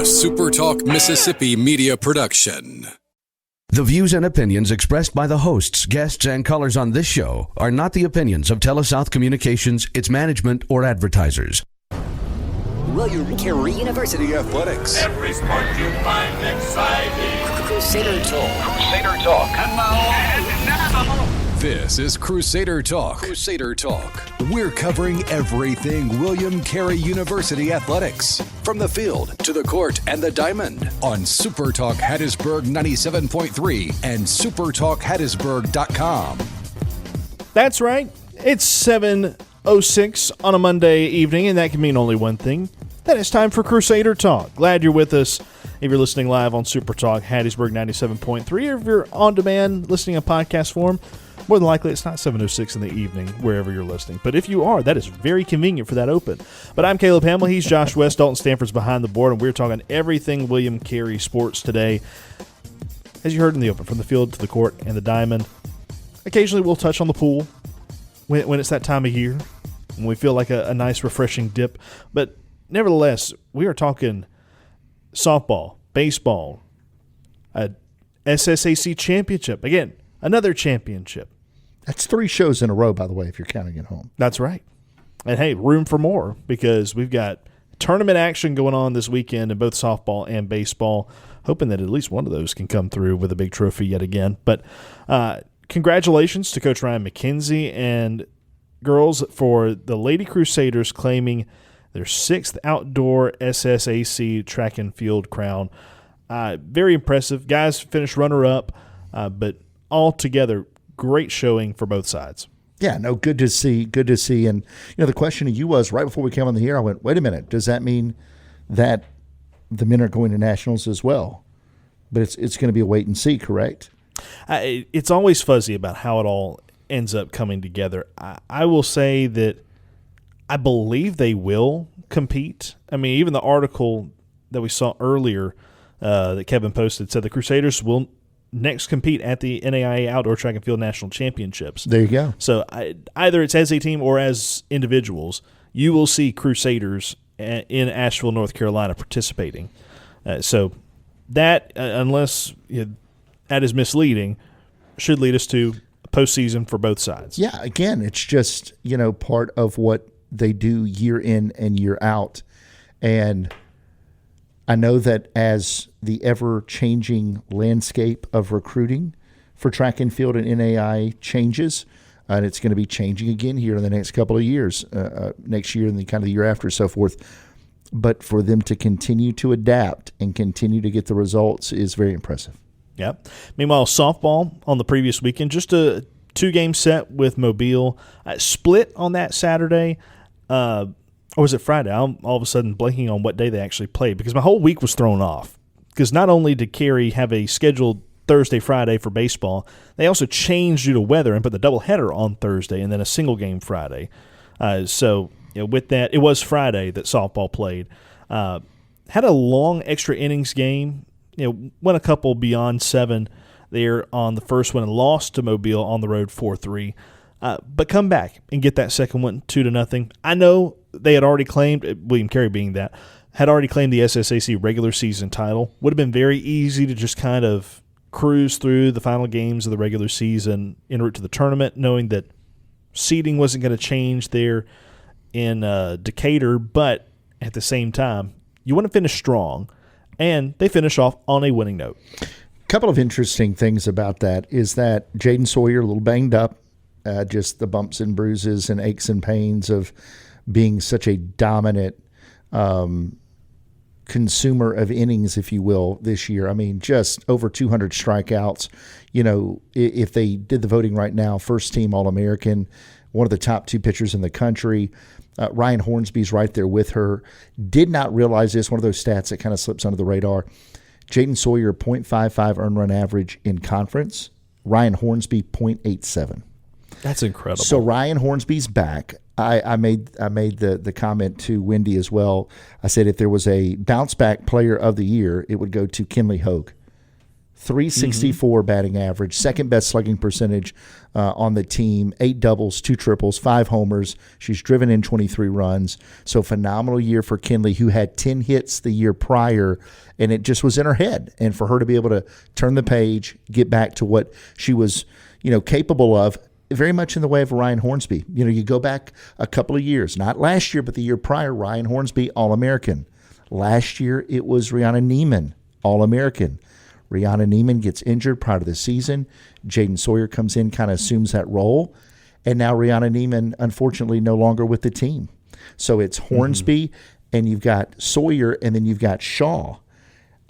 SuperTalk Mississippi media production. The views and opinions expressed by the hosts, guests, and callers on this show are not the opinions of TeleSouth Communications, its management, or advertisers. William Carey University Athletics. Every sport you find exciting. Crusader Talk. Crusader Talk. And now. This is Crusader Talk. Crusader Talk. We're covering everything William Carey University Athletics. From the field to the court and the diamond on SuperTalk Hattiesburg 97.3 and SuperTalkHattiesburg.com. That's right. It's 7:06 on a Monday evening, and that can mean only one thing. That it's time for Crusader Talk. Glad you're with us. If you're listening live on SuperTalk Hattiesburg 97.3, or if you're on demand listening in podcast form, more than likely it's not 7:06 in the evening wherever you're listening. But if you are, that is very convenient for that open. But I'm Caleb Hamill. He's Josh West. Dalton Stanford's behind the board, and we're talking everything William Carey sports today. As you heard in the open, from the field to the court and the diamond. Occasionally we'll touch on the pool when it's that time of year, when we feel like a nice refreshing dip. But nevertheless, we are talking softball, baseball, a SSAC championship. Again, another championship. That's 3 shows in a row, by the way, if you're counting at home. That's right. And, hey, room for more because we've got tournament action going on this weekend in both softball and baseball, hoping that at least one of those can come through with a big trophy yet again. But congratulations to Coach Ryan McKenzie and girls for the Lady Crusaders claiming their 6th outdoor SSAC track and field crown. Very impressive. Guys finished runner-up, but altogether, great showing for both sides. Yeah, no, good to see. And, the question to you was, right before we came on the air, I went, wait a minute, does that mean that the men are going to nationals as well? But it's going to be a wait and see, correct? It's always fuzzy about how it all ends up coming together. I will say that I believe they will compete. I mean, even the article that we saw earlier that Kevin posted said the Crusaders will next compete at the NAIA Outdoor Track and Field National Championships. There you go. So either it's as a team or as individuals, you will see Crusaders in Asheville, North Carolina participating. So that, unless that is misleading, should lead us to a postseason for both sides. Yeah, again, it's just, part of what they do year in and year out. And I know that as the ever-changing landscape of recruiting for track and field and NAI changes, and it's going to be changing again here in the next couple of years, next year and the kind of the year after, so forth. But for them to continue to adapt and continue to get the results is very impressive. Yep. Meanwhile, softball on the previous weekend, just a 2-game set with Mobile. Split on that Saturday. Or was it Friday? I'm all of a sudden blanking on what day they actually played because my whole week was thrown off. Because not only did Carey have a scheduled Thursday, Friday for baseball, they also changed due to weather and put the doubleheader on Thursday and then a single game Friday. So with that, it was Friday that softball played. Had a long extra innings game. Went a couple beyond 7 there on the first one and lost to Mobile on the road 4-3. But come back and get that second one 2-0. I know they had already claimed, William Carey being that, had already claimed the SSAC regular season title. Would have been very easy to just kind of cruise through the final games of the regular season en route to the tournament, knowing that seeding wasn't going to change there in Decatur. But at the same time, you want to finish strong, and they finish off on a winning note. A couple of interesting things about that is that Jaden Sawyer, a little banged up, just the bumps and bruises and aches and pains of being such a dominant consumer of innings, if you will, this year. I mean, just over 200 strikeouts. If they did the voting right now, first team All-American, one of the top 2 pitchers in the country. Ryan Hornsby's right there with her. Did not realize this, one of those stats that kind of slips under the radar. Jaden Sawyer, .55 earned run average in conference. Ryan Hornsby, .87. That's incredible. So Ryan Hornsby's back. I made the comment to Wendy as well. I said if there was a bounce back player of the year, it would go to Kenley Houge. .364 batting average, second best slugging percentage on the team, 8 doubles, 2 triples, 5 homers. She's driven in 23 runs. So phenomenal year for Kinley, who had 10 hits the year prior, and it just was in her head. And for her to be able to turn the page, get back to what she was, capable of, very much in the way of Ryan Hornsby. You go back a couple of years, not last year, but the year prior, Ryan Hornsby, All-American. Last year, it was Rihanna Neiman, All-American. Rihanna Neiman gets injured prior to the season. Jaden Sawyer comes in, kind of assumes that role. And now Rihanna Neiman, unfortunately, no longer with the team. So it's Hornsby, and you've got Sawyer, and then you've got Shaw.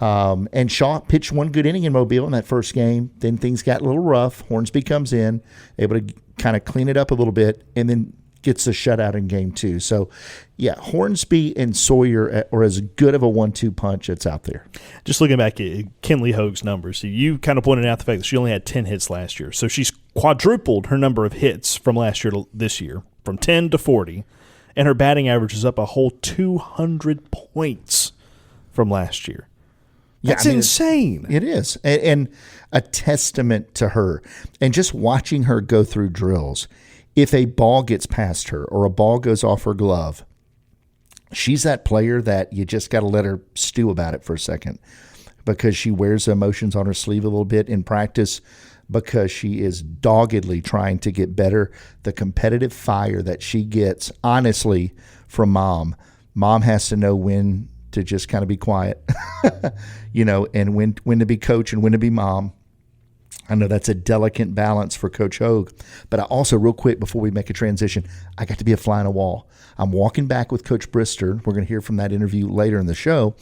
And Shaw pitched one good inning in Mobile in that first game. Then things got a little rough. Hornsby comes in, able to kind of clean it up a little bit, and then gets a shutout in game 2. So, yeah, Hornsby and Sawyer are as good of a 1-2 punch that's out there. Just looking back at Kinley Houge's numbers, you kind of pointed out the fact that she only had 10 hits last year. So she's quadrupled her number of hits from last year to this year, from 10 to 40, and her batting average is up a whole 200 points from last year. That's insane. It is. And a testament to her. And just watching her go through drills, if a ball gets past her or a ball goes off her glove, she's that player that you just got to let her stew about it for a second, because she wears emotions on her sleeve a little bit in practice, because she is doggedly trying to get better. The competitive fire that she gets, honestly, from Mom has to know when to just kind of be quiet, and when to be coach and when to be mom. I know that's a delicate balance for Coach Houge, but I also, real quick, before we make a transition, I got to be a fly on a wall. I'm walking back with Coach Brister. We're going to hear from that interview later in the show.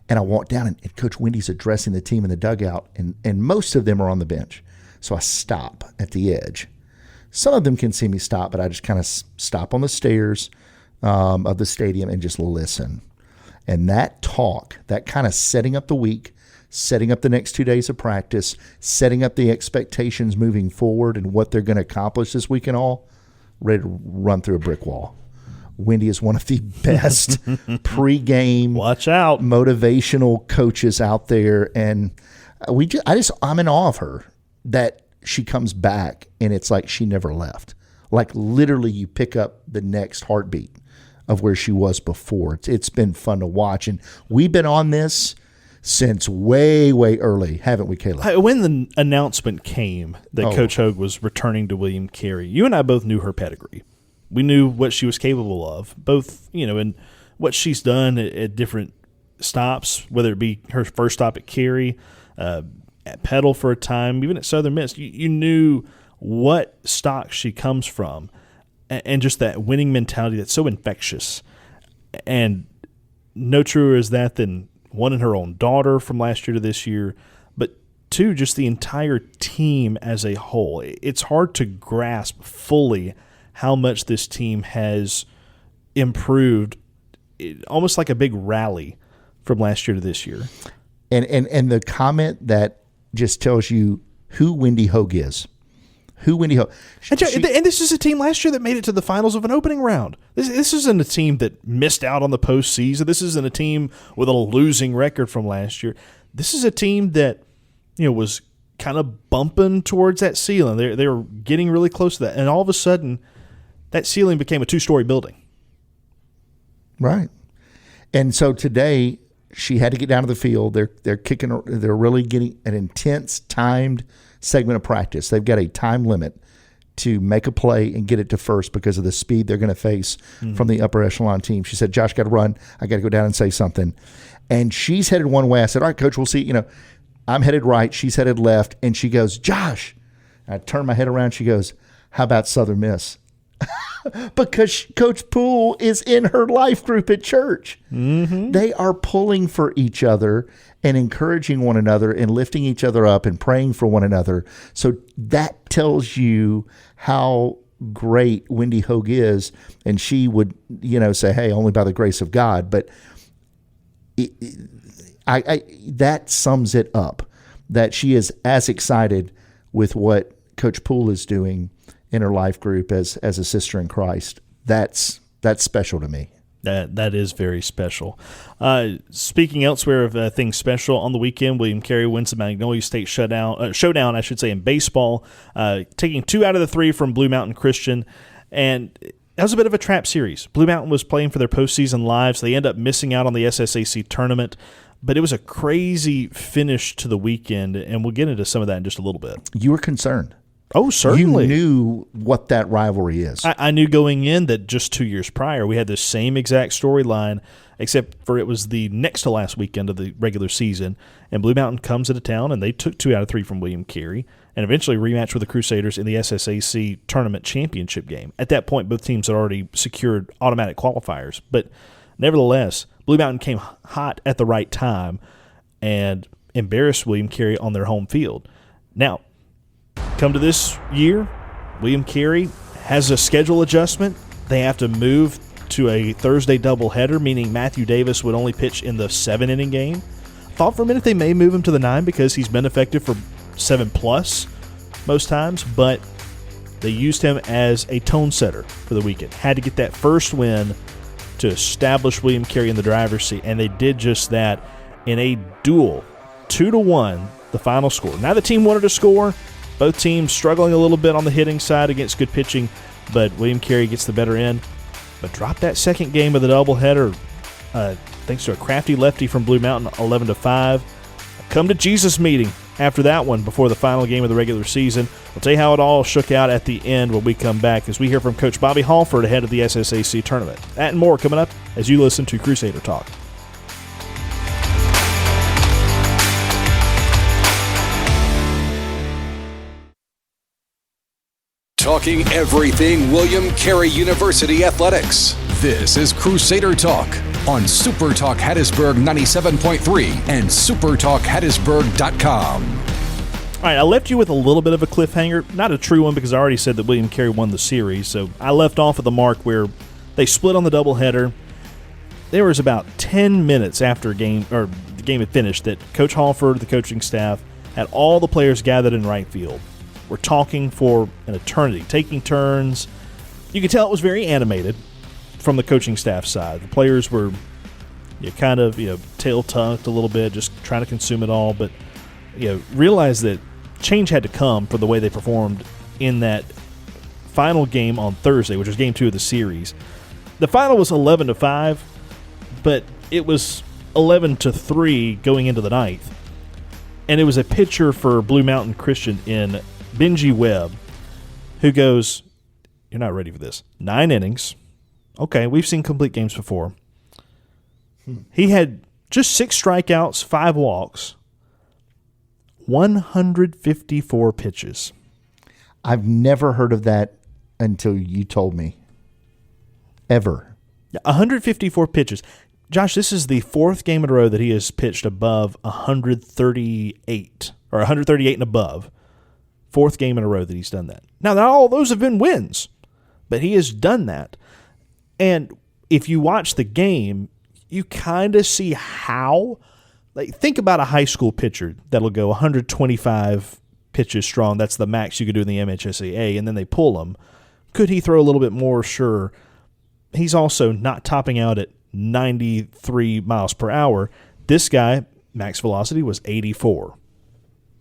And I walk down, and Coach Wendy's addressing the team in the dugout, and most of them are on the bench. So I stop at the edge. Some of them can see me stop, but I just kind of stop on the stairs of the stadium and just listen. And that talk, that kind of setting up the week, setting up the next 2 days of practice, setting up the expectations moving forward and what they're going to accomplish this week and all, ready to run through a brick wall. Wendy is one of the best pregame, watch out, motivational coaches out there, and I'm in awe of her that she comes back and it's like she never left. Like literally, you pick up the next heartbeat of where she was before. It's been fun to watch, and we've been on this since way, way early, haven't we, Caleb? When the announcement came that Coach Houge was returning to William Carey, you and I both knew her pedigree. We knew what she was capable of, both, and what she's done at different stops, whether it be her first stop at Carey, at Petal for a time, even at Southern Miss. You knew what stock she comes from, and just that winning mentality that's so infectious. And no truer is that than one in her own daughter from last year to this year, but two, just the entire team as a whole. It's hard to grasp fully how much this team has improved, almost like a big rally from last year to this year. And the comment that just tells you who Wendy Houge is. Who Wendy Houge. And this is a team last year that made it to the finals of an opening round. This isn't a team that missed out on the postseason. This isn't a team with a losing record from last year. This is a team that was kind of bumping towards that ceiling. They were getting really close to that, and all of a sudden, that ceiling became a 2-story building. Right. And so today, she had to get down to the field. They're kicking. They're really getting an intense, timed segment of practice. They've got a time limit to make a play and get it to first because of the speed they're going to face from the upper echelon team. She said, "Josh, got to run. I got to go down and say something." And she's headed one way. I said, "All right, Coach, we'll see." I'm headed right. She's headed left. And she goes, "Josh." I turn my head around. She goes, "How about Southern Miss?" Because Coach Poole is in her life group at church. Mm-hmm. They are pulling for each other and encouraging one another and lifting each other up and praying for one another. So that tells you how great Wendy Houge is. And she would, say, "Hey, only by the grace of God." But that sums it up, that she is as excited with what Coach Poole is doing in her life group as a sister in Christ. That's special to me. That is very special. Speaking elsewhere of things special, on the weekend, William Carey wins the Magnolia State showdown, in baseball, taking 2 out of the 3 from Blue Mountain Christian. And that was a bit of a trap series. Blue Mountain was playing for their postseason lives. They end up missing out on the SSAC tournament. But it was a crazy finish to the weekend, and we'll get into some of that in just a little bit. You were concerned. Oh, certainly. You knew what that rivalry is. I knew going in that just 2 years prior, we had the same exact storyline, except for it was the next to last weekend of the regular season, and Blue Mountain comes into town, and they took 2 out of 3 from William Carey, and eventually rematched with the Crusaders in the SSAC tournament championship game. At that point, both teams had already secured automatic qualifiers, but nevertheless, Blue Mountain came hot at the right time and embarrassed William Carey on their home field. Now, come to this year, William Carey has a schedule adjustment. They have to move to a Thursday doubleheader, meaning Matthew Davis would only pitch in the 7-inning game. Thought for a minute they may move him to the 9 because he's been effective for 7+ most times, but they used him as a tone setter for the weekend. Had to get that first win to establish William Carey in the driver's seat, and they did just that in a duel. 2-1, the final score. Now the team wanted to score. Both teams struggling a little bit on the hitting side against good pitching, but William Carey gets the better end. But dropped that second game of the doubleheader thanks to a crafty lefty from Blue Mountain, 11-5. Come to Jesus meeting after that one before the final game of the regular season. We'll tell you how it all shook out at the end when we come back as we hear from Coach Bobby Halford ahead of the SSAC tournament. That and more coming up as you listen to Crusader Talk. Talking everything William Carey University athletics. This is Crusader Talk on SuperTalk Hattiesburg 97.3 and SuperTalkHattiesburg.com. All right, I left you with a little bit of a cliffhanger. Not a true one because I already said that William Carey won the series. So I left off at the mark where they split on the doubleheader. There was about 10 minutes after the game had finished that Coach Halford, the coaching staff, had all the players gathered in right field. We're talking for an eternity, taking turns. You could tell it was very animated from the coaching staff side. The players were kind of tail tucked a little bit, just trying to consume it all, but realized that change had to come for the way they performed in that final game on Thursday, which was game 2 of the series. The final was 11-5, but it was 11-3 going into the 9th. And it was a pitcher for Blue Mountain Christian in Benji Webb, who goes, you're not ready for this, 9 innings. Okay, we've seen complete games before. He had just 6 strikeouts, 5 walks, 154 pitches. I've never heard of that until you told me. Ever. 154 pitches. Josh, this is the 4th game in a row that he has pitched above 138 or 138 and above. 4th game in a row that he's done that. Now, not all those have been wins, but he has done that. And if you watch the game, you kind of see how. Think about a high school pitcher that'll go 125 pitches strong. That's the max you could do in the MHSAA, and then they pull him. Could he throw a little bit more? Sure. He's also not topping out at 93 miles per hour. This guy, max velocity was 84.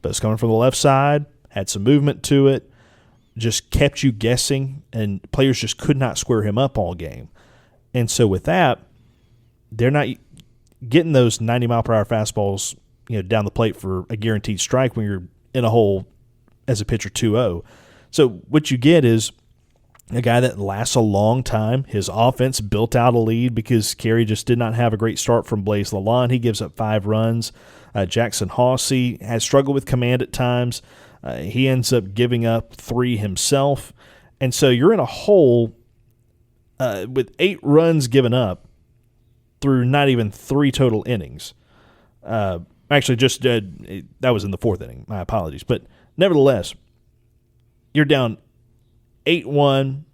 But it's coming from the left side. Had some movement to it, just kept you guessing, and players just could not square him up all game. And so with that, they're not getting those 90-mile-per-hour fastballs down the plate for a guaranteed strike when you're in a hole as a pitcher 2-0. So what you get is a guy that lasts a long time. His offense built out a lead because Carey just did not have a great start from Blaze Lalonde. He gives up 5 runs. Jackson Hawsey has struggled with command at times. He ends up giving up 3 himself. And so you're in a hole with 8 runs given up through not even 3 total innings. Actually, just that was in the 4th inning. My apologies. But nevertheless, you're down 8-1,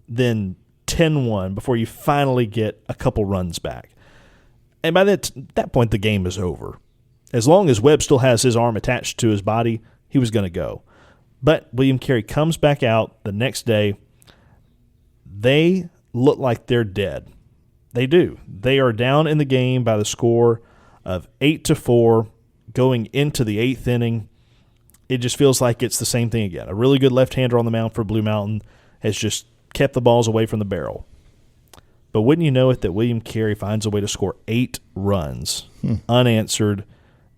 then 10-1 before you finally get a couple runs back. And by that point, the game is over. As long as Webb still has his arm attached to his body, he was going to go. But William Carey comes back out the next day. They look like they're dead. They do. They are down in the game by the score of 8-4 going into the 8th inning. It just feels like it's the same thing again. A really good left-hander on the mound for Blue Mountain has just kept the balls away from the barrel. But wouldn't you know it that William Carey finds a way to score 8 runs unanswered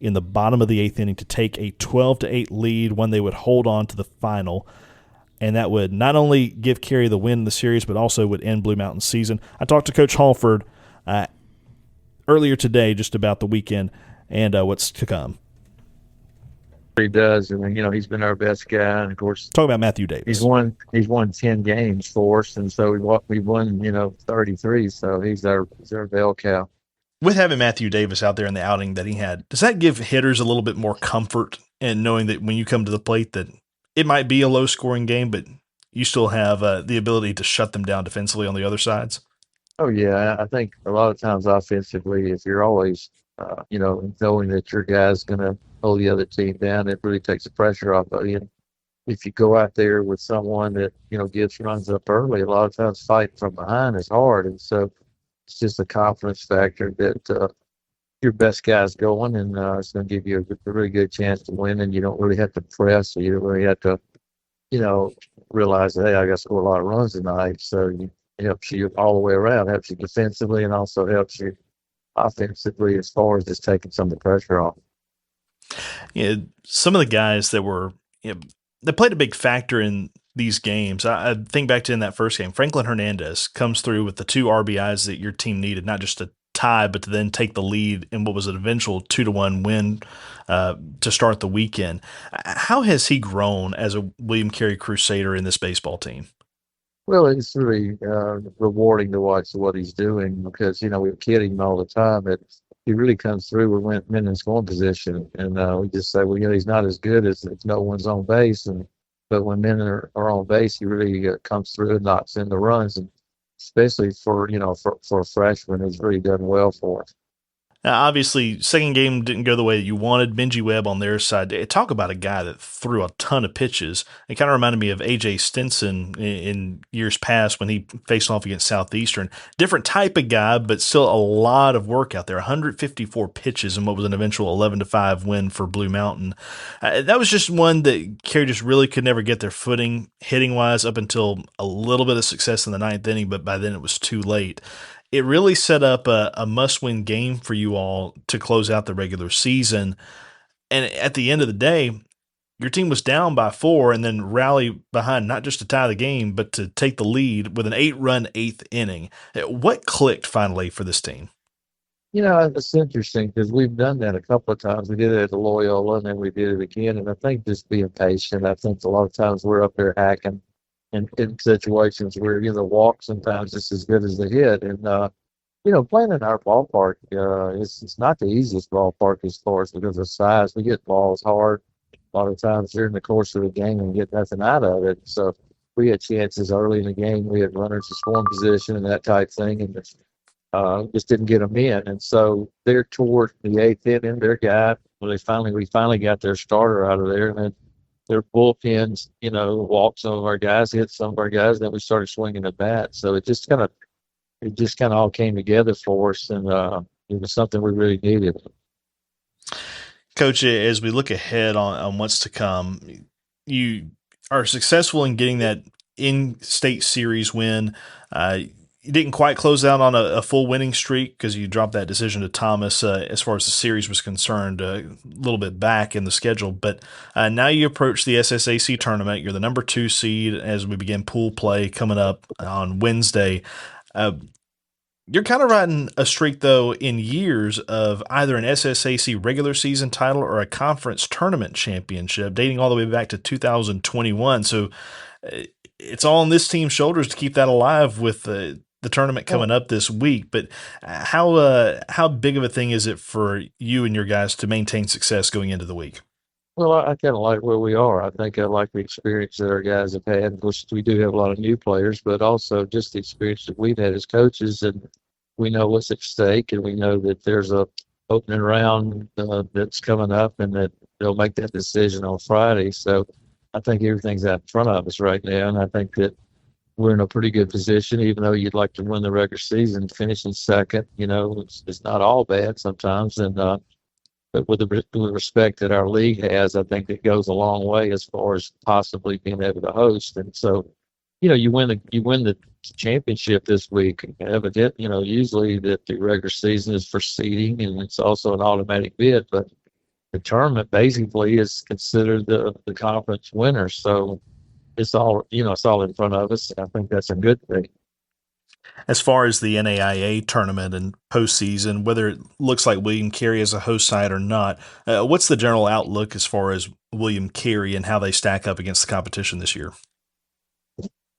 in the bottom of the 8th inning to take a 12-8 lead when they would hold on to the final. And that would not only give Carey the win in the series, but also would end Blue Mountain's season. I talked to Coach Halford earlier today just about the weekend and what's to come. He does, and he's been our best guy. And of course, talk about Matthew Davis. He's won 10 games for us, and so we won 33. So he's our bell cow. With having Matthew Davis out there in the outing that he had, does that give hitters a little bit more comfort in knowing that when you come to the plate that it might be a low-scoring game, but you still have the ability to shut them down defensively on the other sides? Oh, yeah. I think a lot of times offensively, if you're always, knowing that your guy's going to hold the other team down, it really takes the pressure off of you. And if you go out there with someone that, gets runs up early, a lot of times fighting from behind is hard. And so it's just a confidence factor that your best guy's going, and it's going to give you a really good chance to win, and you don't really have to press, or you don't really have to, realize, hey, I got to score a lot of runs tonight. So it helps you all the way around, helps you defensively, and also helps you offensively as far as just taking some of the pressure off. Yeah, some of the guys that were, they played a big factor in these games. I think back to in that first game, Franklin Hernandez comes through with the 2 RBIs that your team needed, not just to tie, but to then take the lead in what was an eventual 2-1 win to start the weekend. How has he grown as a William Carey Crusader in this baseball team? Well, it's really rewarding to watch what he's doing because, we kid him all the time, but he really comes through with men in scoring position. And we just say, well, he's not as good as if no one's on base. But when men are on base, he really comes through and knocks in the runs. And especially for a freshman, he's really done well for us. Now, obviously, second game didn't go the way that you wanted. Benji Webb on their side. Talk about a guy that threw a ton of pitches. It kind of reminded me of A.J. Stinson in years past when he faced off against Southeastern. Different type of guy, but still a lot of work out there. 154 pitches in what was an eventual 11-5 win for Blue Mountain. That was just one that Carey just really could never get their footing hitting-wise up until a little bit of success in the 9th inning, but by then it was too late. It really set up a must-win game for you all to close out the regular season. And at the end of the day, your team was down by 4 and then rally behind not just to tie the game, but to take the lead with an 8-run 8th inning. What clicked finally for this team? It's interesting because we've done that a couple of times. We did it at Loyola, and then we did it again. And I think just being patient, I think a lot of times we're up there hacking. In situations where, the walk sometimes is as good as the hit. And, playing in our ballpark, it's not the easiest ballpark as far as because of size. We get balls hard a lot of times during the course of the game and get nothing out of it. So we had chances early in the game. We had runners in scoring position and that type thing, and just didn't get them in. And so they're toward the 8th inning, their guy, we finally got their starter out of there. And then their bullpens, walked some of our guys, hit some of our guys. Then we started swinging the bat. So it just kind of all came together for us, and it was something we really needed. Coach, as we look ahead on what's to come, you are successful in getting that in-state series win. You didn't quite close out on a full winning streak because you dropped that decision to Thomas as far as the series was concerned a little bit back in the schedule. But now you approach the SSAC tournament. You're the number 2 seed as we begin pool play coming up on Wednesday. You're kind of riding a streak, though, in years of either an SSAC regular season title or a conference tournament championship dating all the way back to 2021. So it's all on this team's shoulders to keep that alive with the tournament coming up this week. But how big of a thing is it for you and your guys to maintain success going into the week? Well, I kind of like where we are. I think I like the experience that our guys have had. Of course, we do have a lot of new players, but also just the experience that we've had as coaches, and we know what's at stake, and we know that there's a opening round that's coming up, and that they'll make that decision on Friday. So I think everything's out in front of us right now, and I think that we're in a pretty good position, even though you'd like to win the regular season. Finishing second, it's not all bad sometimes. And but with the respect that our league has, I think it goes a long way as far as possibly being able to host. And so, you win the championship this week. Usually that the regular season is for seeding, and it's also an automatic bid. But the tournament basically is considered the conference winner. So it's all in front of us. I think that's a good thing. As far as the NAIA tournament and postseason, whether it looks like William Carey as a host site or not, what's the general outlook as far as William Carey and how they stack up against the competition this year?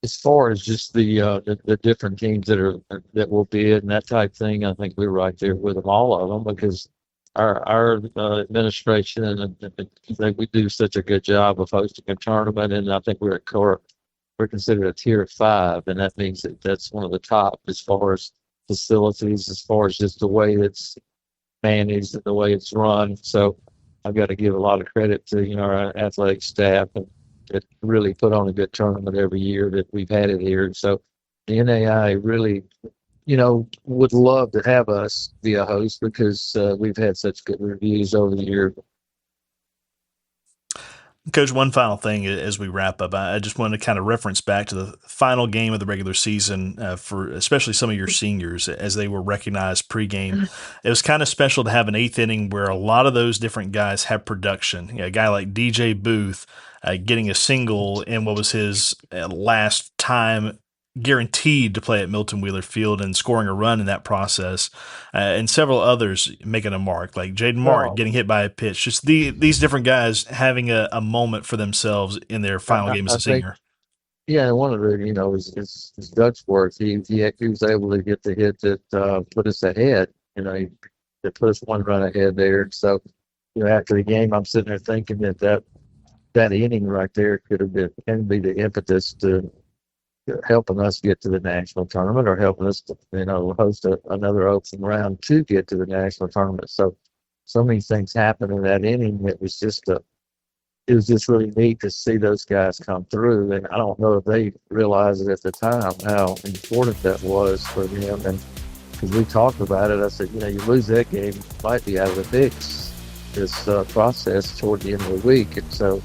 As far as just the different teams that will bid and that type thing, I think we're right there with them, all of them, because our administration and we do such a good job of hosting a tournament, and I think we're considered a tier 5, and that means that's one of the top as far as facilities, as far as just the way it's managed and the way it's run. So I've got to give a lot of credit to our athletic staff, and that really put on a good tournament every year that we've had it here. So the NAI really would love to have us be a host because we've had such good reviews over the years. Coach, one final thing as we wrap up, I just want to kind of reference back to the final game of the regular season for especially some of your seniors as they were recognized pregame. It was kind of special to have an 8th inning where a lot of those different guys have production. A guy like DJ Booth getting a single in what was his last time guaranteed to play at Milton Wheeler Field and scoring a run in that process, and several others making a mark, like Jaden Mark getting hit by a pitch. Just these different guys having a moment for themselves in their final game as a senior. Yeah, one of the is Ducksworth. He was able to get the hit that put us ahead. That put us one run ahead there. So after the game, I'm sitting there thinking that inning right there can be the impetus to helping us get to the national tournament, or helping us to host another opening round to get to the national tournament. So many things happened in that inning. It was just really neat to see those guys come through, and I don't know if they realized it at the time how important that was for them. And because we talked about it, I said, you lose that game, you might be out of the mix this process toward the end of the week. And so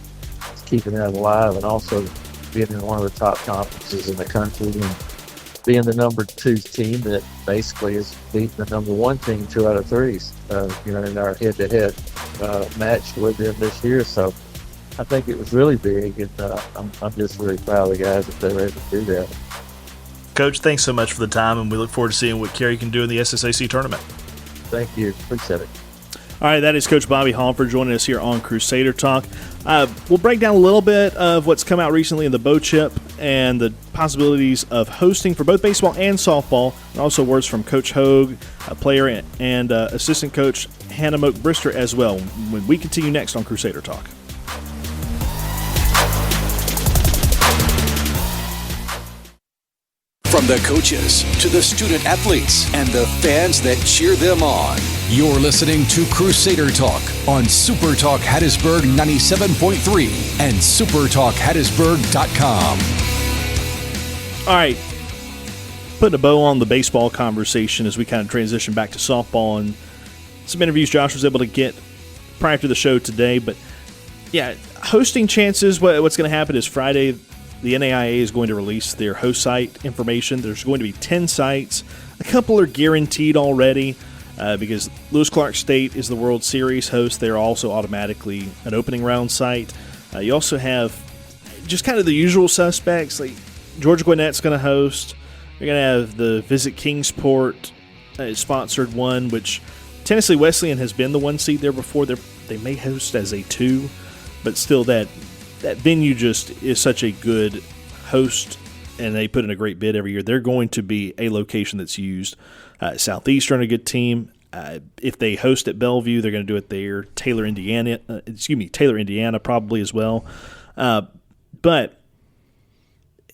it's keeping that alive, and also being in one of the top conferences in the country and being the number 2 team that basically has beaten the number 1 team 2 out of 3, in our head-to-head match with them this year. So I think it was really big, and I'm just really proud of the guys that they were able to do that. Coach, thanks so much for the time, and we look forward to seeing what Carey can do in the SSAC tournament. Thank you. Appreciate it. All right, that is Coach Bobby Halford joining us here on Crusader Talk. We'll break down a little bit of what's come out recently in the Bow Chip and the possibilities of hosting for both baseball and softball, and also words from Coach Houge, player, and assistant coach Hamill Brister as well, when we continue next on Crusader Talk. From the coaches to the student athletes and the fans that cheer them on, you're listening to Crusader Talk on SuperTalk Hattiesburg 97.3 and SuperTalkHattiesburg.com. All right, putting a bow on the baseball conversation as we kind of transition back to softball, and some interviews Josh was able to get prior to the show today. But yeah, hosting chances, what's going to happen is Friday, the NAIA is going to release their host site information. There's going to be 10 sites. A couple are guaranteed already because Lewis Clark State is the World Series host. They're also automatically an opening round site. You also have just kind of the usual suspects, like Georgia Gwinnett's going to host. You're going to have the Visit Kingsport sponsored one, which Tennessee Wesleyan has been the 1 seed there before. They may host as a 2, but still that venue just is such a good host, and they put in a great bid every year. They're going to be a location that's used. Southeastern, a good team. If they host at Bellevue, they're going to do it there. Taylor, Indiana probably as well. But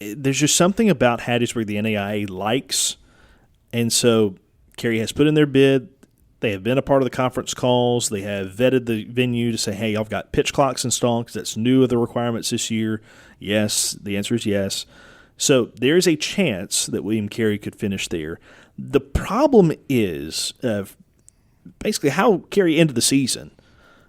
there's just something about Hattiesburg the NAIA likes, and so Carey has put in their bid. They have been a part of the conference calls. They have vetted the venue to say, hey, I've got pitch clocks installed because that's new of the requirements this year. Yes, the answer is yes. So there's a chance that William Carey could finish there. The problem is basically how Carey ended the season.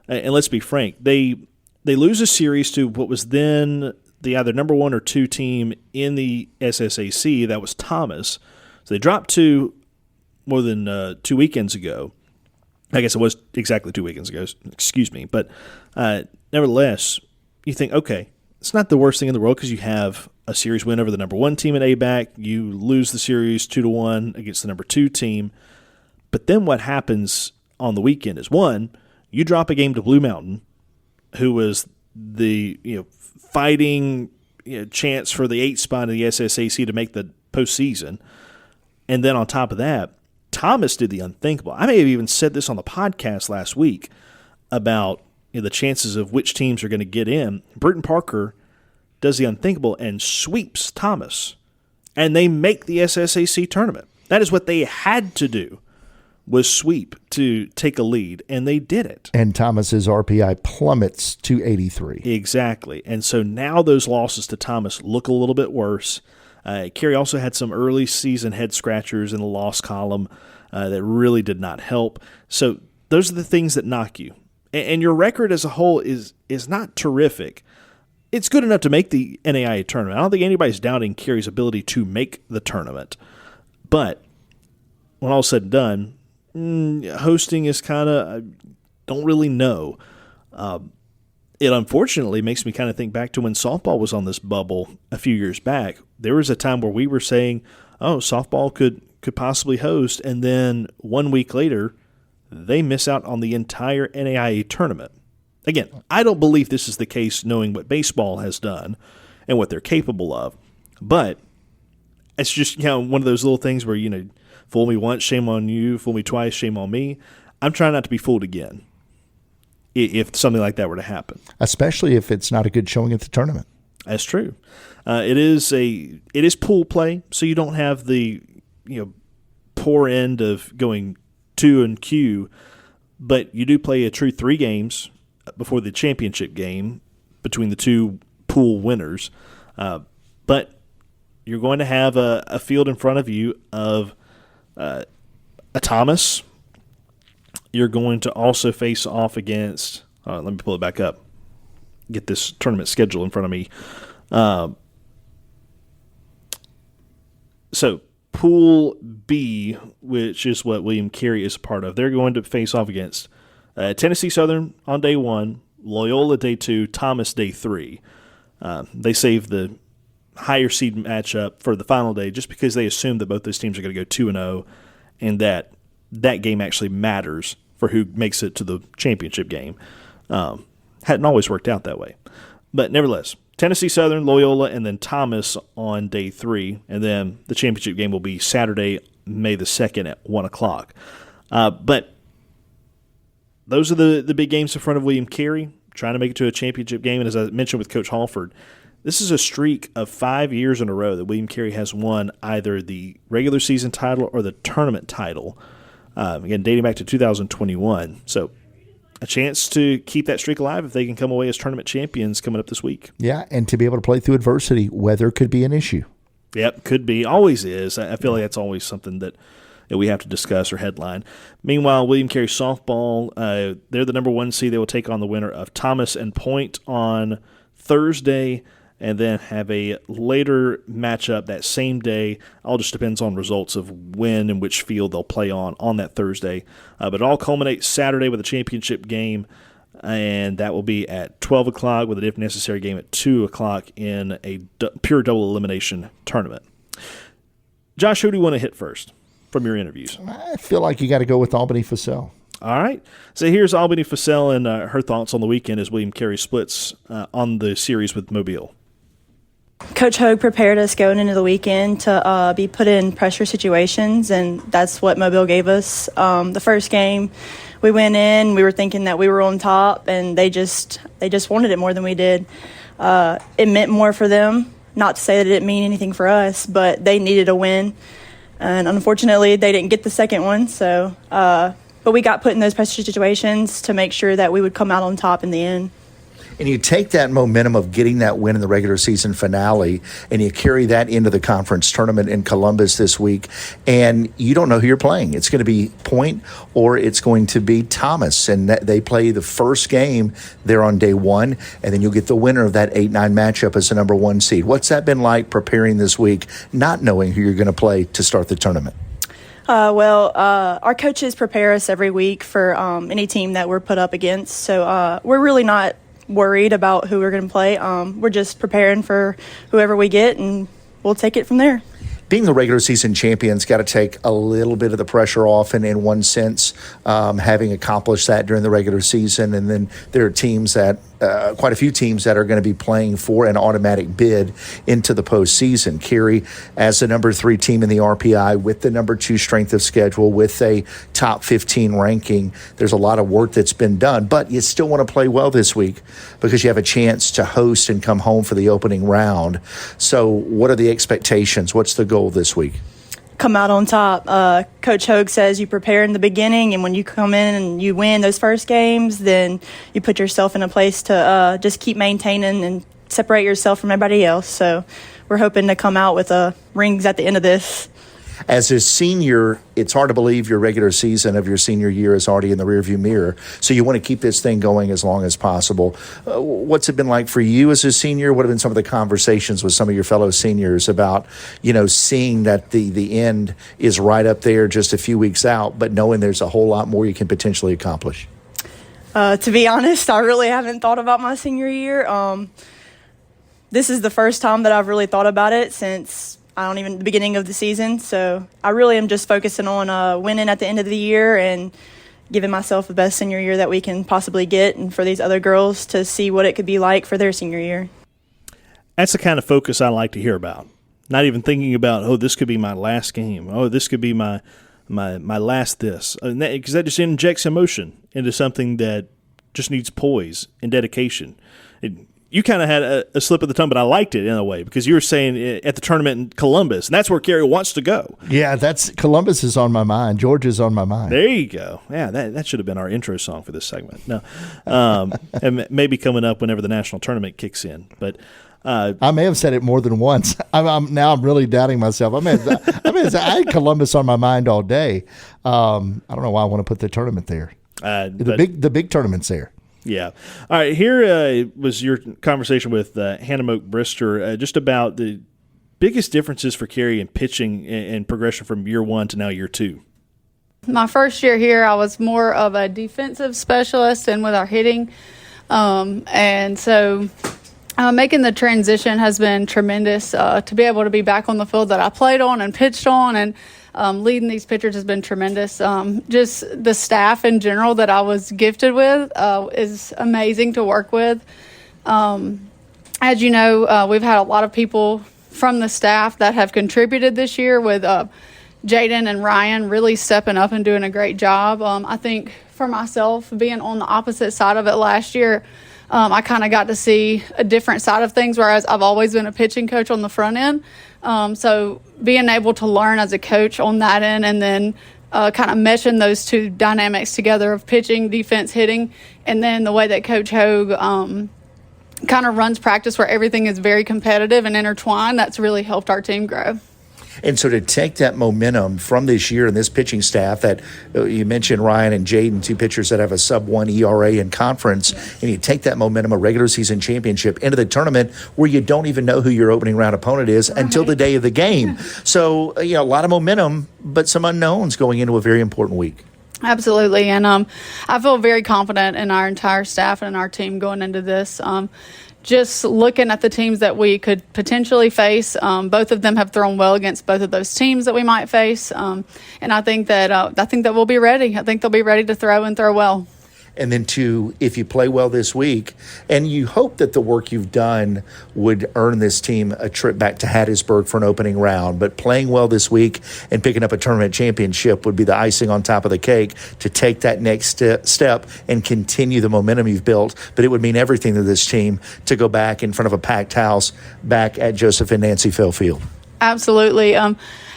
And let's be frank, they lose a series to what was then the either number 1 or 2 team in the SSAC. That was Thomas. So they dropped to more than 2 weekends ago. I guess it was exactly 2 weekends ago, excuse me. But nevertheless, you think, okay, it's not the worst thing in the world because you have a series win over the number 1 team in ABAC. You lose the series 2-1 against the number 2 team. But then what happens on the weekend is, one, you drop a game to Blue Mountain, who was the fighting chance for the 8th spot in the SSAC to make the postseason. And then on top of that, Thomas did the unthinkable. I may have even said this on the podcast last week about the chances of which teams are going to get in. Britton Parker does the unthinkable and sweeps Thomas, and they make the SSAC tournament. That is what they had to do, was sweep to take a lead, and they did it. And Thomas's RPI plummets to 83. Exactly. And so now those losses to Thomas look a little bit worse. Carey also had some early season head scratchers in the loss column that really did not help. So those are the things that knock you. And your record as a whole is not terrific. It's good enough to make the NAIA tournament. I don't think anybody's doubting Carey's ability to make the tournament. But when all said and done, hosting is kind of, I don't really know. It unfortunately makes me kind of think back to when softball was on this bubble a few years back. There was a time where we were saying, oh, softball could possibly host, and then 1 week later, they miss out on the entire NAIA tournament. Again, I don't believe this is the case knowing what baseball has done and what they're capable of. But it's just one of those little things where, fool me once, shame on you. Fool me twice, shame on me. I'm trying not to be fooled again if something like that were to happen. Especially if it's not a good showing at the tournament. That's true. It is pool play, so you don't have the poor end of going 2 and Q, but you do play a true 3 games before the championship game between the 2 pool winners. But you're going to have a field in front of you of a Thomas. You're going to also face off against let me pull it back up, get this tournament schedule in front of me. So Pool B, which is what William Carey is a part of, they're going to face off against Tennessee Southern on day 1, Loyola day 2, Thomas day 3. They save the higher seed matchup for the final day just because they assume that both those teams are going to go 2-0 and that game actually matters for who makes it to the championship game. Hadn't always worked out that way. But nevertheless, Tennessee Southern, Loyola, and then Thomas on day 3. And then the championship game will be Saturday, May the 2nd at 1 o'clock. But those are the big games in front of William Carey, trying to make it to a championship game. And as I mentioned with Coach Halford, this is a streak of 5 years in a row that William Carey has won either the regular season title or the tournament title, again, dating back to 2021. So a chance to keep that streak alive if they can come away as tournament champions coming up this week. Yeah, and to be able to play through adversity, weather could be an issue. Yep, could be. Always is. I feel like that's always something that we have to discuss or headline. Meanwhile, William Carey softball, they're the number 1 seed. They will take on the winner of Thomas and Point on Thursday, and then have a later matchup that same day. All just depends on results of when and which field they'll play on that Thursday. But it all culminates Saturday with a championship game, and that will be at 12 o'clock with an if necessary game at 2 o'clock in a pure double elimination tournament. Josh, who do you want to hit first from your interviews? I feel like you got to go with Albany Fussell. All right. So here's Albany Fussell and her thoughts on the weekend as William Carey splits on the series with Mobile. Coach Houge prepared us going into the weekend to be put in pressure situations, and that's what Mobile gave us. The first game, we went in, we were thinking that we were on top, and they just wanted it more than we did. It meant more for them. Not to say that it didn't mean anything for us, but they needed a win, and unfortunately, they didn't get the second one. So, but we got put in those pressure situations to make sure that we would come out on top in the end. And you take that momentum of getting that win in the regular season finale and you carry that into the conference tournament in Columbus this week, and you don't know who you're playing. It's going to be Point or it's going to be Thomas, and they play the first game there on day one, and then you'll get the winner of that 8-9 matchup as the number 1 seed. What's that been like preparing this week, not knowing who you're going to play to start the tournament? Our coaches prepare us every week for any team that we're put up against, so we're really not worried about who we're going to play. We're just preparing for whoever we get, and we'll take it from there. Being the regular season champions got to take a little bit of the pressure off, and in one sense, having accomplished that during the regular season. And then there are teams that, quite a few teams that are going to be playing for an automatic bid into the postseason. Carey, as the number 3 team in the RPI, with the number 2 strength of schedule, with a top 15 ranking, there's a lot of work that's been done. But you still want to play well this week because you have a chance to host and come home for the opening round. So what are the expectations? What's the goal this week? Come out on top. Coach Houge says you prepare in the beginning, and when you come in and you win those first games, then you put yourself in a place to just keep maintaining and separate yourself from everybody else. So we're hoping to come out with rings at the end of this. As a senior, it's hard to believe your regular season of your senior year is already in the rearview mirror. So you want to keep this thing going as long as possible. What's it been like for you as a senior? What have been some of the conversations with some of your fellow seniors about, seeing that the end is right up there just a few weeks out, but knowing there's a whole lot more you can potentially accomplish? To be honest, I really haven't thought about my senior year. This is the first time that I've really thought about it since the beginning of the season. So I really am just focusing on winning at the end of the year and giving myself the best senior year that we can possibly get, and for these other girls to see what it could be like for their senior year. That's the kind of focus I like to hear about. Not even thinking about, this could be my last game. This could be my last this. Because that just injects emotion into something that just needs poise and dedication. You kind of had a slip of the tongue, but I liked it in a way because you were saying at the tournament in Columbus, and that's where Carey wants to go. Yeah, Columbus is on my mind. Georgia's on my mind. There you go. Yeah, that should have been our intro song for this segment. No, and maybe coming up whenever the national tournament kicks in. But I may have said it more than once. I'm really doubting myself. I had Columbus on my mind all day. I don't know why I want to put the tournament there. The big tournament's there. Yeah. All right. Here was your conversation with Hamill Brister just about the biggest differences for Carey in pitching and progression from year 1 to now year 2. My first year here, I was more of a defensive specialist and with our hitting. And so making the transition has been tremendous to be able to be back on the field that I played on and pitched on, and leading these pitchers has been tremendous. Just the staff in general that I was gifted with is amazing to work with. As you know, we've had a lot of people from the staff that have contributed this year, with Jaden and Ryan really stepping up and doing a great job. I think for myself, being on the opposite side of it last year, I kind of got to see a different side of things, whereas I've always been a pitching coach on the front end. So being able to learn as a coach on that end, and then kind of meshing those two dynamics together of pitching, defense, hitting, and then the way that Coach Houge kind of runs practice where everything is very competitive and intertwined, that's really helped our team grow. And so to take that momentum from this year and this pitching staff that you mentioned, Ryan and Jaden, 2 pitchers that have a sub-1 ERA in conference, and you take that momentum, a regular season championship, into the tournament where you don't even know who your opening round opponent is until the day of the game. So, a lot of momentum, but some unknowns going into a very important week. Absolutely. And I feel very confident in our entire staff and our team going into this. Just looking at the teams that we could potentially face, both of them have thrown well against both of those teams that we might face, and I think that we'll be ready. I think they'll be ready to throw and throw well. And then if you play well this week, and you hope that the work you've done would earn this team a trip back to Hattiesburg for an opening round, but playing well this week and picking up a tournament championship would be the icing on top of the cake to take that next step and continue the momentum you've built. But it would mean everything to this team to go back in front of a packed house back at Joseph and Nancy Fell Field. Absolutely.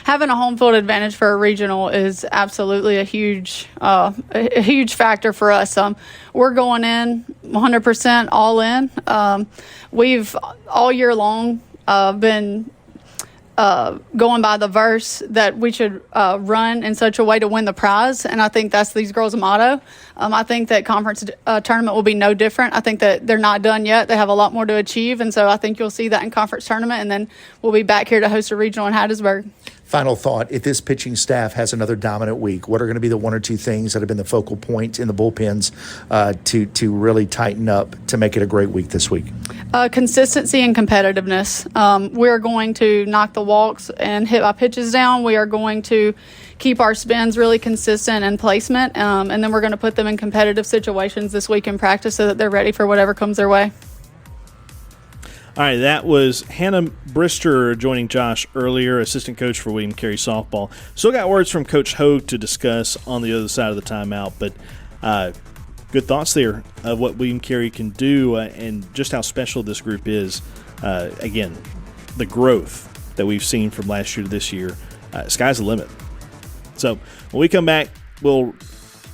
having a home field advantage for a regional is absolutely a huge factor for us. We're going in 100% all in. We've all year long been going by the verse that we should run in such a way to win the prize, and I think that's these girls' motto. I think that conference tournament will be no different. I think that they're not done yet. They have a lot more to achieve, and so I think you'll see that in conference tournament, and then we'll be back here to host a regional in Hattiesburg. Final thought, if this pitching staff has another dominant week, what are going to be the one or two things that have been the focal point in the bullpens to really tighten up to make it a great week this week? Consistency and competitiveness. We're going to knock the walks and hit our pitches down. We are going to keep our spins really consistent and placement, and then we're going to put them in competitive situations this week in practice so that they're ready for whatever comes their way. All right, that was Hannah Brister joining Josh earlier, assistant coach for William Carey softball. Still got words from Coach Houge to discuss on the other side of the timeout, but good thoughts there of what William Carey can do and just how special this group is. Again, the growth that we've seen from last year to this year, sky's the limit. So when we come back, we'll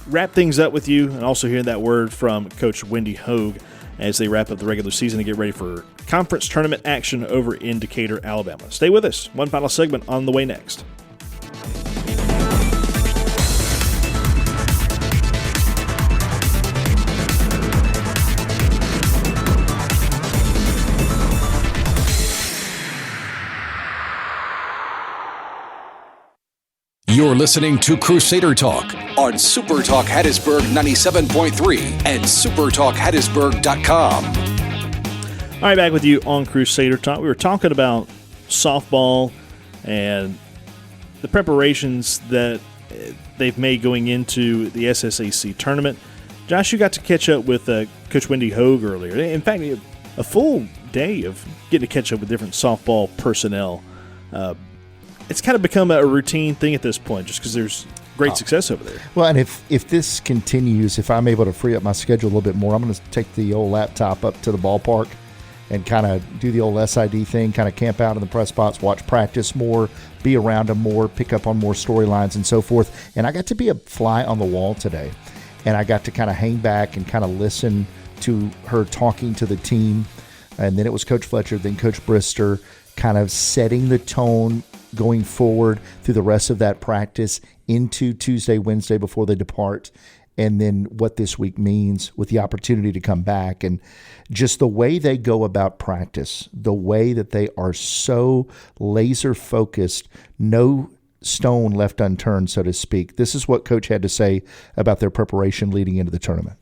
wrap things up with you and also hear that word from Coach Wendy Houge as they wrap up the regular season and get ready for conference tournament action over in Decatur, Alabama. Stay with us. One final segment on the way next. You're listening to Crusader Talk on SuperTalk Hattiesburg 97.3 and SuperTalkHattiesburg.com. All right, back with you on Crusader Talk. We were talking about softball and the preparations that they've made going into the SSAC tournament. Josh, you got to catch up with Coach Wendy Houge earlier. In fact, a full day of getting to catch up with different softball personnel. It's kind of become a routine thing at this point just because there's great success over there. Well, and if this continues, if I'm able to free up my schedule a little bit more, I'm going to take the old laptop up to the ballpark and kind of do the old SID thing, kind of camp out in the press spots, watch practice more, be around them more, pick up on more storylines and so forth. And I got to be a fly on the wall today, and I got to kind of hang back and kind of listen to her talking to the team. And then it was Coach Fletcher, then Coach Brister, kind of setting the tone going forward through the rest of that practice into Tuesday, Wednesday before they depart, and then what this week means with the opportunity to come back and just the way they go about practice, the way that they are so laser focused, no stone left unturned, so to speak. This is what Coach had to say about their preparation leading into the tournament.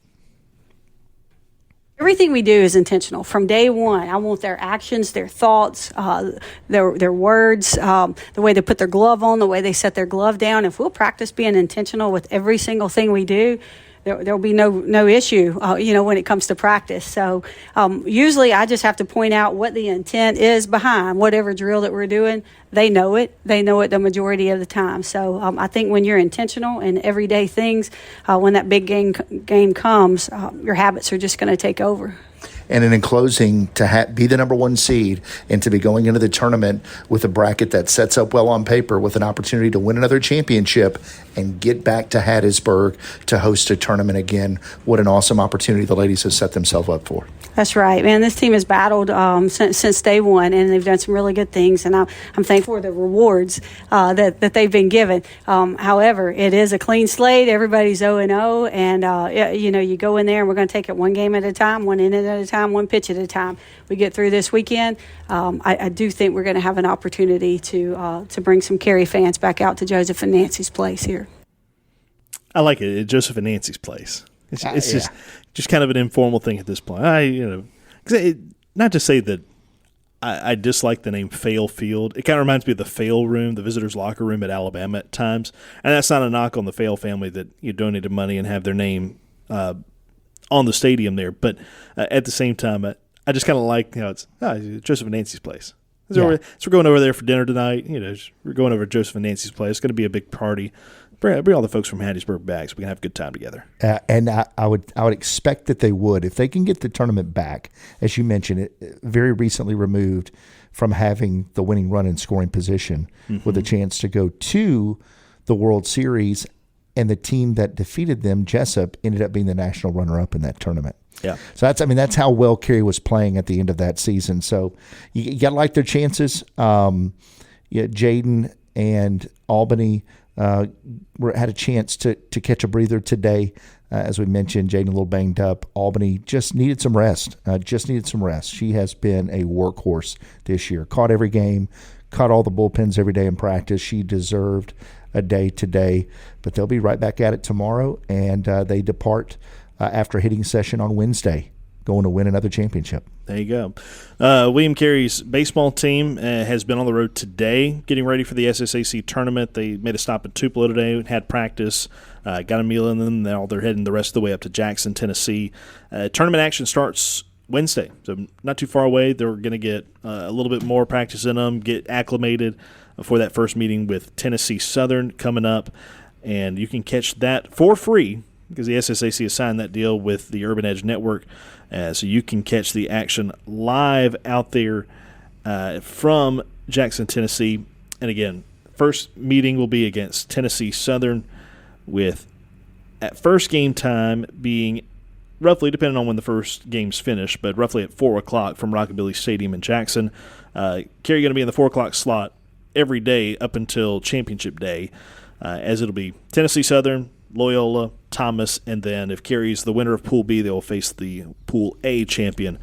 Everything we do is intentional from day one. I want their actions, their thoughts, their words, the way they put their glove on, the way they set their glove down. If we'll practice being intentional with every single thing we do, there'll be no issue, when it comes to practice. So usually I just have to point out what the intent is behind whatever drill that we're doing. They know it. They know it the majority of the time. So I think when you're intentional in everyday things, when that big game comes, your habits are just going to take over. And in closing, to be the number one seed and to be going into the tournament with a bracket that sets up well on paper with an opportunity to win another championship and get back to Hattiesburg to host a tournament again. What an awesome opportunity the ladies have set themselves up for. That's right, man. This team has battled since day one, and they've done some really good things, and I'm thankful for the rewards that they've been given. However, it is a clean slate. Everybody's 0-0, and you go in there, and we're going to take it one game at a time, one inning at a time, one pitch at a time. We get through this weekend. I do think we're going to have an opportunity to bring some Carey fans back out to Joseph and Nancy's place here. I like it, Joseph and Nancy's place. It's just kind of an informal thing at this point. Not to say that I dislike the name Fail Field. It kind of reminds me of the Fail Room, the visitors' locker room at Alabama at times. And that's not a knock on the Fail family that you donated money and have their name on the stadium there. But at the same time, I just kind of like it's Joseph and Nancy's place. So we're going over there for dinner tonight. We're going over to Joseph and Nancy's place. It's going to be a big party Bring all the folks from Hattiesburg back so we can have a good time together. And I would expect that they would, if they can get the tournament back, as you mentioned, it very recently removed from having the winning run in scoring position with a chance to go to the World Series, and the team that defeated them, Jessup, ended up being the national runner-up in that tournament. Yeah. So that's how well Carey was playing at the end of that season. So you got to like their chances. Jaden and Albany had a chance to catch a breather today. As we mentioned, Jaden a little banged up. Albany just needed some rest. She has been a workhorse this year. Caught every game, caught all the bullpens every day in practice. She deserved a day today, but they'll be right back at it tomorrow, and they depart after a hitting session on Wednesday, going to win another championship. There you go. William Carey's baseball team has been on the road today, getting ready for the SSAC tournament. They made a stop in Tupelo today, had practice, got a meal in them. Now they're heading the rest of the way up to Jackson, Tennessee. Tournament action starts Wednesday, so not too far away. They're going to get a little bit more practice in them, get acclimated for that first meeting with Tennessee Southern coming up, and you can catch that for free because the SSAC has signed that deal with the Urban Edge Network, so you can catch the action live out there from Jackson, Tennessee. And again, first meeting will be against Tennessee Southern, with at first game time being roughly, depending on when the first game's finished, but roughly at 4 o'clock from Rockabilly Stadium in Jackson. Carey going to be in the 4 o'clock slot every day up until championship day, as it'll be Tennessee Southern, Loyola, Thomas, and then if Carey's the winner of Pool B, they will face the Pool A champion.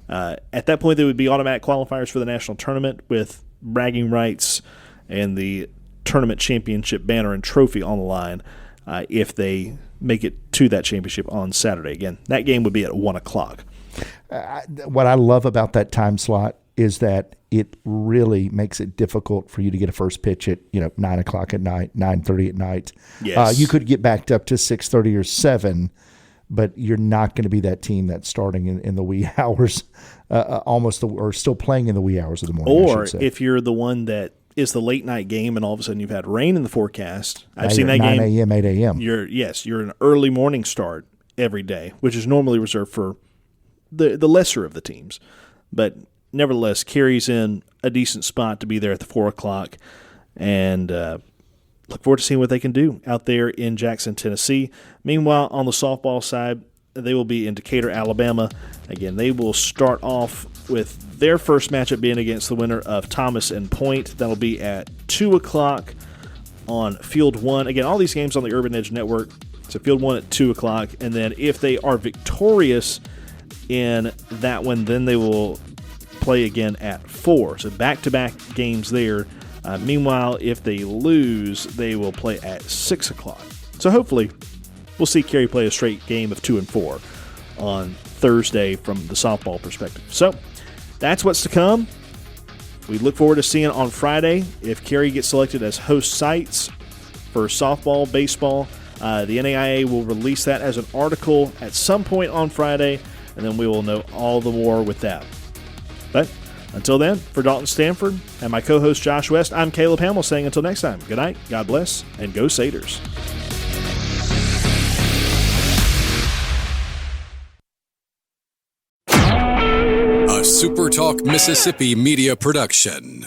At that point, they would be automatic qualifiers for the national tournament with bragging rights and the tournament championship banner and trophy on the line if they make it to that championship on Saturday. Again, that game would be at 1 o'clock. What I love about that time slot is that it really makes it difficult for you to get a first pitch at 9 o'clock at night, 9:30 at night. Yes. You could get backed up to 6:30 or 7, but you're not going to be that team that's starting in the wee hours, or still playing in the wee hours of the morning. Or if you're the one that is the late night game and all of a sudden you've had rain in the forecast. I've seen that 9 game. 9 a.m., 8 a.m. You're an early morning start every day, which is normally reserved for the lesser of the teams. But nevertheless, Carey's in a decent spot to be there at the 4 o'clock, and look forward to seeing what they can do out there in Jackson, Tennessee. Meanwhile, on the softball side, they will be in Decatur, Alabama. Again, they will start off with their first matchup being against the winner of Thomas and Point. That'll be at 2 o'clock on Field 1. Again, all these games on the Urban Edge Network. So Field 1 at 2 o'clock. And then if they are victorious in that one, then they will play again at 4. So back-to-back games there. Meanwhile, if they lose, they will play at 6 o'clock. So hopefully we'll see Carey play a straight game of 2 and 4 on Thursday from the softball perspective. So that's what's to come. We look forward to seeing on Friday if Carey gets selected as host sites for softball, baseball. The NAIA will release that as an article at some point on Friday, and then we will know all the more with that. But until then, for Dalton Stanford and my co-host Josh West, I'm Caleb Hamill saying until next time, good night, God bless, and go Satyrs. A SuperTalk Mississippi media production.